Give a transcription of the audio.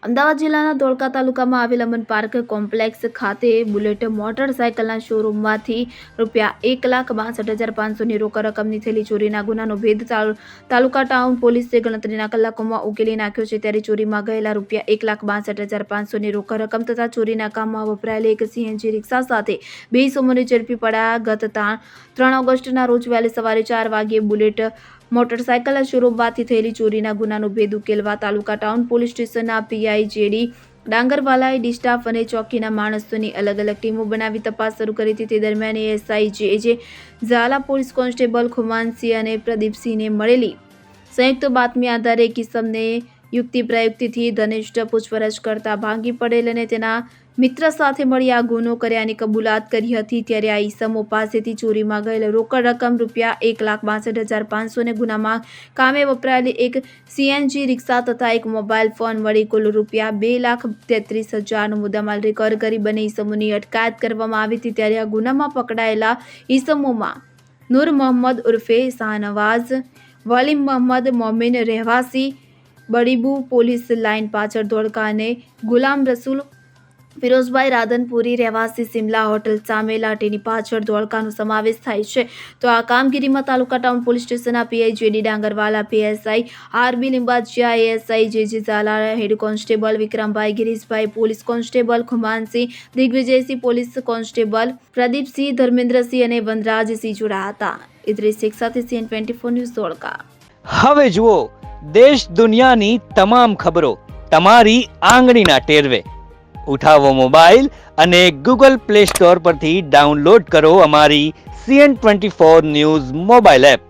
અમદાવાદ જિલ્લાના ધોળકા તાલુકામાં આવેલ અમન પાર્ક કોમ્પ્લેક્સ ખાતે બુલેટ મોટરસાયકલના શોરૂમમાંથી ₹1,62,500ની રોકડ રકમની થયેલી ચોરીના ગુનાનો ભેદ તાલુકા ટાઉન પોલીસે ગણતરીના કલાકોમાં ઉકેલી નાખ્યો છે। ત્યારે ચોરીમાં ગયેલા ₹1,62,500ની રોકડ રકમ તથા ચોરીના કામમાં વપરાયેલી એક સીએનજી રિક્ષા સાથે 2 ઇસમોને ઝડપી પડ્યા। ગત 3 ઓગસ્ટના રોજ વહેલી સવારે 4 વાગ્યે બુલેટ મોટરસાયકલના શોરૂમમાંથી થયેલી ચોરીના ગુનાનો ભેદ ઉકેલવા તાલુકા ટાઉન પોલીસ સ્ટેશનના પીઆઈ જેડી ડાંગરવાલાએ ડી સ્ટાફ અને ચોકીના માણસોની અલગ અલગ ટીમો બનાવી તપાસ શરૂ કરી હતી। તે દરમિયાન ASI J Jhala, police constable Khumansinh અને પ્રદીપસિંહને મળેલી સંયુક્ત બાતમી આધારે એક ઇસમને યુક્તિ પ્રયુક્તિથી ઘનિષ્ઠ પૂછપરછ કરતા ભાંગી પડેલ અને તેના મિત્ર સાથે મળી આ ગુનો કર્યાની કબૂલાત કરી હતી। ત્યારે આ ઇસમો પાસેથી ચોરીમાં ગયેલ રોકડ રકમ ₹1,62,500 ગુનામાં કામે વપરાયેલી એક સીએનજી રિક્ષા તથા એક મોબાઈલ ફોન મળી કુલ ₹2,33,000નો મુદ્દામાલ રિકવર કરી બંને ઇસમોની અટકાયત કરવામાં આવી હતી। ત્યારે આ ગુનામાં પકડાયેલા ઇસમોમાં નૂર મોહમ્મદ ઉર્ફે શાહનવાઝ, વલીમ મોહમ્મદ મોમીન રહેવાસી બડીબુ પોલીસ લાઇન પાછળ ધોળકા અને ગુલામ રસૂલ ફિરોઝભાઈ રાધનપુરી રહેવાસી સિમલા હોટલ સામે લાઠીની પાછળ ધોળકાનો સમાવેશ થાય છે। તો આ કામગીરીમાં તાલુકા ટાઉન પોલીસ સ્ટેશનના PI JD Dangarwala, PSI RB Limbachiya, ASI J Jhala, head constable Vikrambhai, Girishbhai, police constable Khumansinh, Digvijaysinh, police constable Pradipsinh, Dharmendrasinh અને વનરાજસિંહ જોડાયા હતા। ઇદ્રીસ શેખ સાથે CN24 ન્યૂઝ ધોળકા। હવે જુઓ દેશ દુનિયાની તમામ ખબરો તમારી આંગળીના ટેરવે। ઉઠાવો મોબાઈલ અને ગૂગલ પ્લે સ્ટોર પરથી ડાઉનલોડ કરો અમારી CN24 ન્યૂઝ મોબાઈલ એપ।